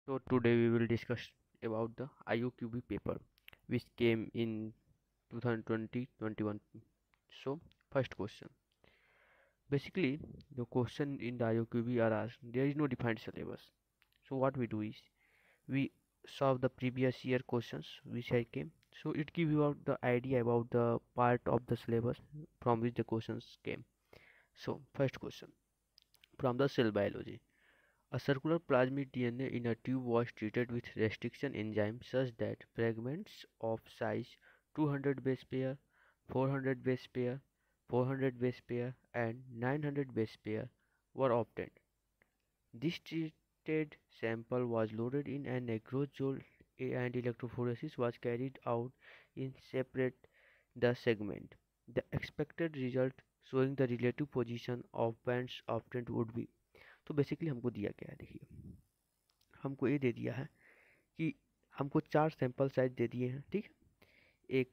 So today we will discuss about the IOQB paper which came in 2020-21. So first question. Basically the question in the IOQB are asked there is no defined syllabus. So what we do is we solve the previous year questions which I came. So it gives you out the idea about the part of the syllabus from which the questions came. So first question from the cell biology. A circular plasmid DNA in a tube was treated with restriction enzyme such that fragments of size 200 base pair, 400 base pair, 400 base pair, and 900 base pair were obtained. This treated sample was loaded in an aerosol and electrophoresis was carried out in separate the segment. The expected result showing the relative position of bands obtained would be। तो basically हमको दिया क्या है, देखिए हमको ये दे दिया है कि हमको 4 सैंपल साइज दे दिए हैं, ठीक। एक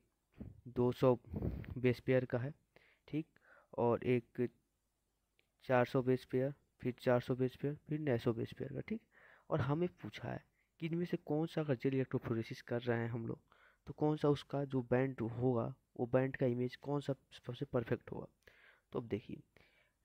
200 बेस पेयर का है, ठीक, और एक 400 बेस पेयर, फिर 400 बेस पेयर, फिर 900 बेस पेयर का, ठीक। और हमें पूछा है कि इनमें से कौन सा अगर जेल इलेक्ट्रोफोरेसिस कर रहे हैं हम लोग तो कौन सा उसका जो बैंड होगा वो बैंड का इमेज कौन सा सबसे परफेक्ट होगा। तो अब देखिए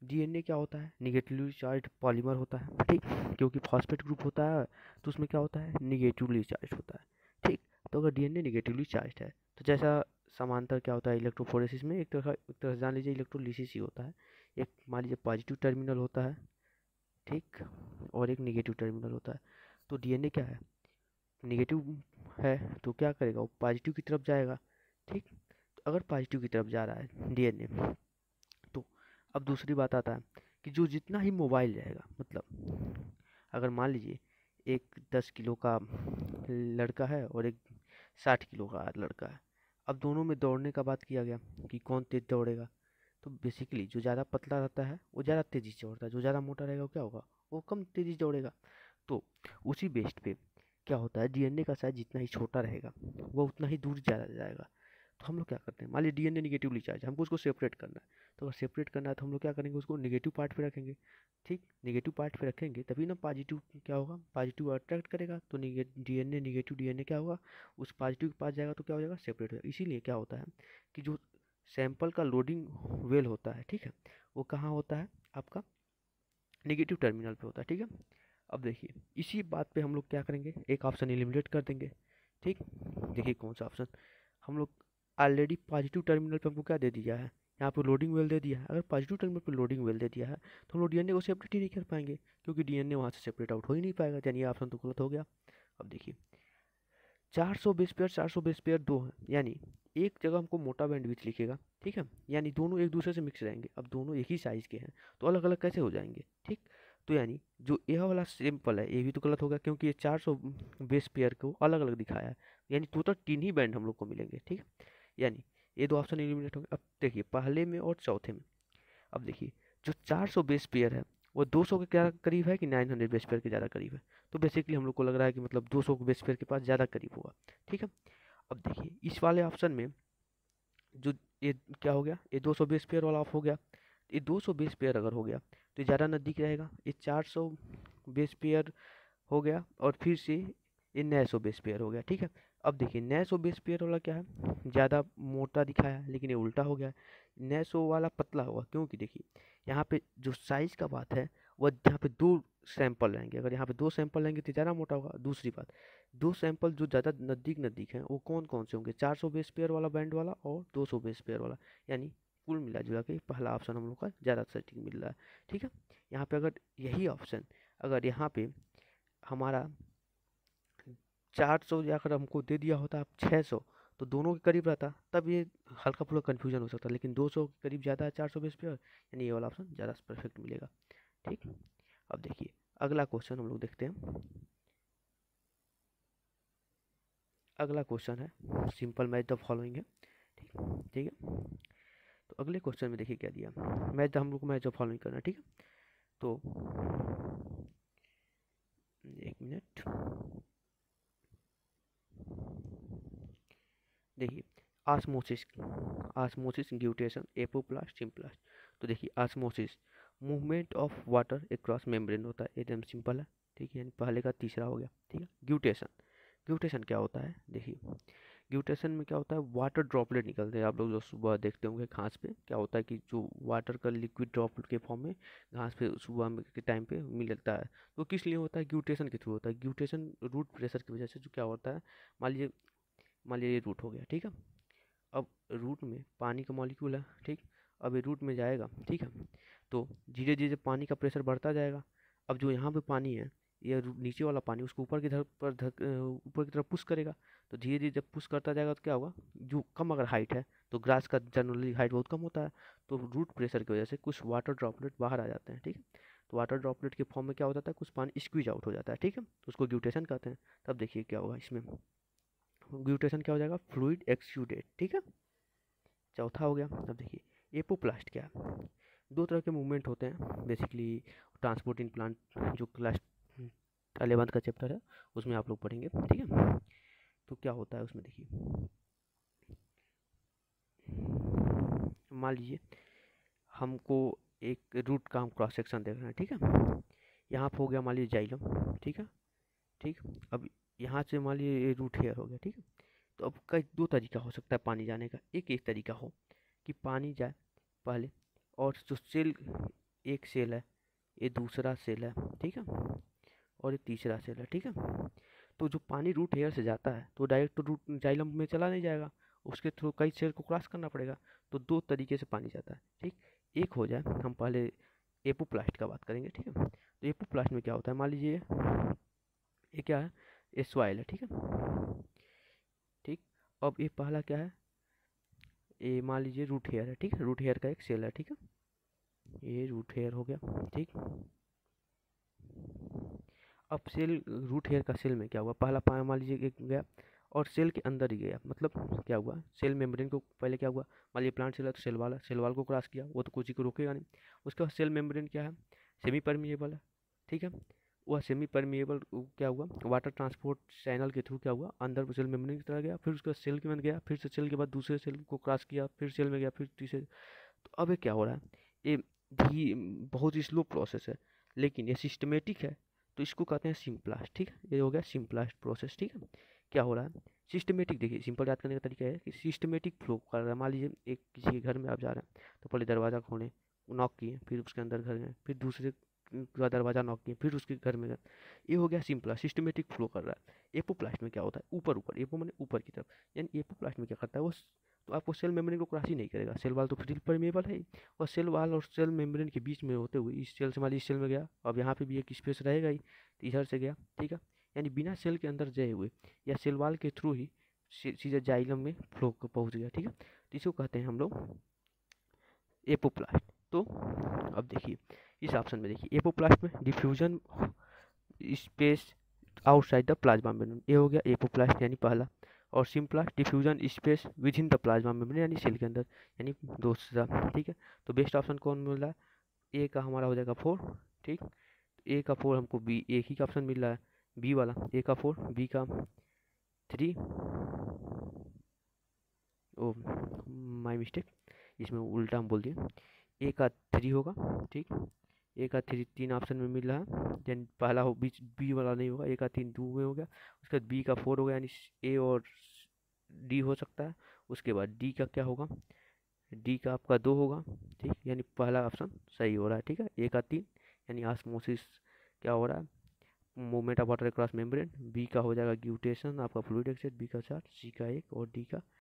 डीएनए क्या होता है, निगेटिवली चार्ज पॉलीमर होता है, ठीक, क्योंकि फॉस्फेट ग्रुप होता है तो उसमें क्या होता है, निगेटिवली चार्ज होता है, ठीक। तो अगर डीएनए निगेटिवली चार्ज है तो जैसा समांतर क्या होता है इलेक्ट्रोफोरेसिस में, एक तरह से जान लीजिए इलेक्ट्रोलिसिस ही होता है। एक मान लीजिए पॉजिटिव टर्मिनल होता है, ठीक, और एक निगेटिव टर्मिनल होता है। तो डीएनए क्या है, निगेटिव है तो क्या करेगा, वो पॉजिटिव की तरफ जाएगा, ठीक। तो अगर पॉजिटिव की तरफ जा रहा है डीएनए तो अब दूसरी बात आता है कि जो जितना ही मोबाइल रहेगा, मतलब अगर मान लीजिए एक 10 किलो का लड़का है और एक 60 किलो का लड़का है। अब दोनों में दौड़ने का बात किया गया कि कौन तेज दौड़ेगा। तो बेसिकली जो ज़्यादा पतला रहता है वो ज़्यादा तेज़ी से दौड़ता है, जो ज़्यादा मोटा रहेगा वो क्या होगा, वो कम तेज़ी से दौड़ेगा। तो उसी बेस्ड पे क्या होता है, डीएनए का साइज जितना ही छोटा रहेगा वो उतना ही दूर ज़्यादा जाएगा। तो हम लोग क्या करते हैं, मान लीजिए डीएनए निगेटिवली चार्ज है, हमको उसको सेपरेट करना है। तो अगर सेपरेट करना है तो हम लोग क्या करेंगे, उसको निगेटिव पार्ट पे रखेंगे, ठीक। निगेटिव पार्ट पे रखेंगे तभी ना पॉजिटिव क्या होगा, पॉजिटिव अट्रैक्ट करेगा। तो डीएनए निगेटिव डीएनए क्या होगा, उस पॉजिटिव के पास जाएगा तो क्या हो जाएगा, सेपरेट हो जाएगा। इसीलिए क्या होता है कि जो सैंपल का लोडिंग वेल होता है, ठीक है, वो कहाँ होता है आपका निगेटिव टर्मिनल पे होता है, ठीक है। अब देखिए इसी बात पे हम लोग क्या करेंगे, एक ऑप्शन एलिमिनेट कर देंगे, ठीक। देखिए कौन सा ऑप्शन, हम लोग ऑलरेडी पॉजिटिव टर्मिनल पे हमको क्या दे दिया है, यहाँ पे लोडिंग वेल दे दिया है। अगर पॉजिटिव टर्मिनल पे लोडिंग वेल दे दिया है तो हम लोग डीएनए को सेपरेट ही नहीं कर पाएंगे, क्योंकि डीएनए वहाँ से सेपरेट आउट हो ही नहीं पाएगा, यानी ये ऑप्शन तो गलत हो गया। अब देखिए 400 बेस पेयर 400 बेस पेयर दो है, यानी एक जगह हमको मोटा बैंडविड्थ लिखेगा, ठीक है, यानी दोनों एक दूसरे से मिक्स रहेंगे। अब दोनों एक ही साइज के हैं तो अलग अलग कैसे हो जाएंगे, ठीक। तो यानी जो यह वाला सिंपल है ये भी तो गलत हो गया, क्योंकि ये 400 बेस पेयर को अलग अलग दिखाया है, यानी टोटल 3 ही बैंड हम लोग को मिलेंगे, ठीक। यानी ये दो ऑप्शन एलिमिनेट होंगे। अब देखिए पहले में और चौथे में, अब देखिए जो 400 बेस पेयर है वो 200 के क्या करीब है कि 900 बेस पेयर के ज़्यादा करीब है। तो बेसिकली हम लोग को लग रहा है कि मतलब 200 बेस पेयर के पास ज़्यादा करीब होगा, ठीक है। अब देखिए इस वाले ऑप्शन में जो ये क्या हो गया, ये 200 बेस पेयर वाला ऑफ हो गया। ये 200 बेस पेयर अगर हो गया तो ये ज़्यादा नज़दीक रहेगा, ये 400 बेस पेयर हो गया और फिर से ये 900 बेस पेयर हो गया, ठीक है। अब देखिए 900 बेस पेयर वाला क्या है, ज़्यादा मोटा दिखाया है, लेकिन ये उल्टा हो गया, 900 वाला पतला होगा, क्योंकि देखिए यहाँ पे जो साइज का बात है वह यहाँ पे दो सैंपल रहेंगे। अगर यहाँ पे दो सैंपल रहेंगे तो ज़्यादा मोटा होगा। दूसरी बात, दो सैंपल जो ज़्यादा नज़दीक नज़दीक हैं वो कौन कौन से होंगे, 400 बेस पेयर वाला बैंड वाला और 200 बेस पेयर वाला, यानी कुल मिला जुला के पहला ऑप्शन हम लोग का ज़्यादा सटीक मिल रहा है, ठीक है। यहाँ पे अगर यही ऑप्शन अगर यहाँ पे हमारा 400 जाकर हमको दे दिया होता 600 तो दोनों के करीब रहता, तब ये हल्का फुल्का कन्फ्यूजन हो सकता, लेकिन 200 के करीब ज़्यादा है 400 बेस पेयर, यानी ये वाला ऑप्शन ज़्यादा परफेक्ट मिलेगा, ठीक। अब देखिए अगला क्वेश्चन हम लोग देखते हैं। अगला क्वेश्चन है सिंपल मैच द फॉलोइंग है, ठीक, ठीक है। तो अगले क्वेश्चन में देखिए क्या दिया, मैच द हम लोग को मैच द फॉलोइंग करना है, ठीक है। तो एक मिनट देखिए आस्मोसिस, आस्मोसिस ग्यूटेशन एपोप्लास्ट सिम्प्लास्ट। तो देखिए osmosis movement of water across membrane होता है, एकदम सिंपल है, ठीक है, यानी पहले का तीसरा हो गया। ठीक है, ग्यूटेशन। ग्यूटेशन क्या होता है, देखिए ग्यूटेशन में क्या होता है, वाटर ड्रॉपलेट निकलते हैं। आप लोग जो सुबह देखते होंगे घास पे, क्या होता है कि जो वाटर का लिक्विड ड्रॉपलेट के फॉर्म में घास पे सुबह के टाइम पे मिलता है, तो किस लिए होता है, ग्यूटेशन के थ्रू होता है। ग्यूटेशन रूट प्रेशर की वजह से जो क्या होता है, मान लीजिए ये रूट हो गया, ठीक है। अब रूट में पानी का मॉलिक्यूल है, ठीक। अब ये रूट में जाएगा, ठीक है, तो धीरे धीरे पानी का प्रेशर बढ़ता जाएगा। अब जो यहाँ पे पानी है, ये नीचे वाला पानी उसको ऊपर की तरफ पुश करेगा। तो धीरे धीरे जब पुश करता जाएगा तो क्या होगा, जो कम अगर हाइट है, तो ग्रास का जनरली हाइट बहुत कम होता है, तो रूट प्रेशर की वजह से कुछ वाटर ड्रॉपलेट बाहर आ जाते हैं, ठीक है। तो वाटर ड्रॉपलेट के फॉर्म में क्या हो जाता है, कुछ पानी स्क्वीज आउट हो जाता है, ठीक है, तो उसको ग्यूटेशन कहते हैं। तब देखिए क्या होगा इसमें, ग्यूटेशन क्या हो जाएगा, फ्लूइड एक्सुडेट, ठीक है। चौथा हो गया। अब देखिए एपोप्लास्ट क्या है। दो तरह के मूवमेंट होते हैं बेसिकली, ट्रांसपोर्ट इन प्लांट जो क्लास 11 का चैप्टर है उसमें आप लोग पढ़ेंगे, ठीक है। तो क्या होता है उसमें, देखिए मान लीजिए हमको एक रूट का हम क्रॉस सेक्शन देख रहे हैं, ठीक है। यहाँ पे हो गया मान लीजिए जाइलम, ठीक है, ठीक। अब यहाँ से मान लीजिए ये रूट हेयर हो गया, ठीक है। तो अब कई दो तरीका हो सकता है पानी जाने का। एक तरीका हो कि पानी जाए पहले, और जो सेल, एक सेल है, ये दूसरा सेल है, ठीक है, और ये तीसरा सेल है, ठीक है। तो जो पानी रूट हेयर से जाता है तो डायरेक्ट तो रूट जाइलम में चला नहीं जाएगा, उसके थ्रू कई सेल को क्रॉस करना पड़ेगा। तो दो तरीके से पानी जाता है, ठीक। एक हो जाए, हम पहले एपोप्लास्ट का बात करेंगे, ठीक है। तो एपोप्लास्ट में क्या होता है, मान लीजिए ये क्या है, ये सॉइल है, ठीक है, ठीक। अब ये पहला क्या है, ये मान लीजिए रूट हेयर है, ठीक है, रूट हेयर का एक सेल है, ठीक है, ये रूट हेयर हो गया, ठीक। अब सेल, रूट हेयर का सेल में क्या हुआ, पहला पाया मान लीजिए एक गया और सेल के अंदर ही गया, मतलब क्या हुआ, सेल मेम्ब्रेन को पहले क्या हुआ, मान लीजिए प्लांट सेल है तो सेल वाल को क्रॉस किया, वो तो कुछ ही को रोकेगा नहीं। उसके बाद सेल मेम्ब्रेन क्या है, सेमी परमिएबल है, ठीक है। वह सेमी परमिएबल क्या हुआ, वाटर ट्रांसपोर्ट चैनल के थ्रू क्या हुआ, अंदर सेल मेम्ब्रेन की तरह गया, फिर उसके बाद सेल के अंदर गया, फिर से सेल के बाद दूसरे सेल को क्रॉस किया, फिर सेल में गया, फिर तीसरे। तो अब ये क्या हो रहा है, ये धी बहुत ही स्लो प्रोसेस है, लेकिन ये सिस्टमेटिक है, तो इसको कहते हैं सिम्प्लास्ट, ठीक है। ये हो गया सिम्प्लास्ट प्रोसेस, ठीक है। क्या हो रहा है, सिस्टमेटिक, देखिए सिंपल याद करने का तरीका है कि सिस्टमेटिक फ्लो कर रहा है। मान लीजिए एक किसी के घर में आप जा रहे हैं, तो पहले दरवाज़ा खोले, नॉक किए, फिर उसके अंदर घर गए, फिर दूसरे का दरवाज़ा नॉक किए, फिर उसके घर में गए। ये हो गया सिम्प्लास्ट, सिस्टमेटिक फ्लो कर रहा है। एपोप्लास्ट में क्या होता है, ऊपर ऊपर, एपो मैंने ऊपर की तरफ, यानी एपोप्लास्ट में क्या करता है वो, तो आपको सेल मेम्ब्रेन को क्रॉस ही नहीं करेगा, सेल वाल तो फ्री परमेबल है ही, और सेल वाल और सेल मेम्ब्रेन के बीच में होते हुए इस सेल से मान लीजिए इस सेल में गया, अब यहाँ पे भी एक स्पेस रहेगा ही, तो इधर से गया, ठीक है। यानी बिना सेल के अंदर जाए हुए या सेल वाल के थ्रू ही सीधे जाइलम में फ्लो को पहुँच गया, ठीक है। तो इसको कहते हैं हम लोग एपोप्लास्ट। तो अब देखिए इस ऑप्शन में, देखिए एपोप्लास्ट में diffusion space outside the plasma membrane, ये हो गया एपोप्लास्ट यानी पहला। और symplast diffusion space with in the plasma membrane यानी सेल के अंदर, यानी दूसरा, ठीक है। तो बेस्ट ऑप्शन कौन मिल रहा है, ए का हमारा हो जाएगा 4, ठीक। ए का 4 हमको, बी एक ही का ऑप्शन मिल रहा है, बी वाला, ए का 4, बी का 3, ओ माय मिस्टेक, इसमें उल्टा हम बोल दिए, ए का 3 होगा, ठीक। ए का 3 तीन ऑप्शन में मिल रहा है, यानी पहला हो, बीच बी वाला नहीं होगा, ए का 3 2 में हो गया, उसके बाद बी का 4 हो गया, यानी ए और डी हो सकता है। उसके बाद डी का क्या होगा, डी का आपका 2 होगा, ठीक, यानी पहला ऑप्शन सही हो रहा है, ठीक है। ए का 3 यानी ऑस्मोसिस क्या हो रहा है, movement of water across membrane. B का हो जाएगा ग्यूटेशन आपका फ्लूइड एक्सचेंज, बी का 4, सी का 1 और डी का